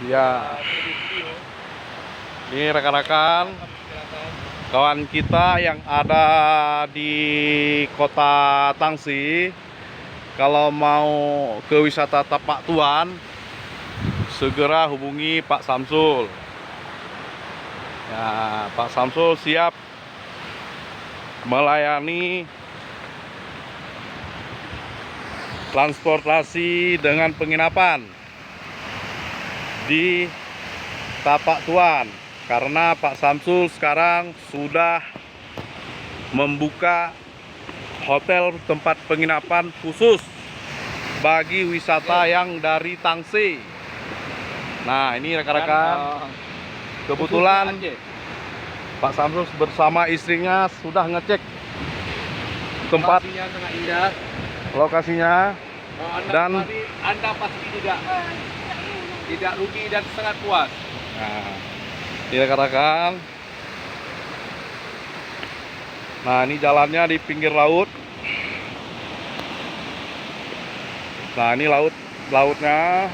Ya, ini rekan-rekan kawan kita yang ada di kota Tangsi, kalau mau ke wisata Tapak Tuan, segera hubungi Pak Samsul. Ya, Pak Samsul siap melayani transportasi dengan penginapan di Tapak Tuan, karena Pak Samsul sekarang sudah membuka hotel tempat penginapan khusus bagi wisata yang dari Tangsi. Nah, ini rekan-rekan, kebetulan Pak Samsul bersama istrinya sudah ngecek tempat Lokasinya sangat indah. lokasinya. Dan Anda pasti tidak rugi dan sangat puas. nah, ini rekan-rekan. Nah, ini jalannya di pinggir laut. Nah, ini lautnya.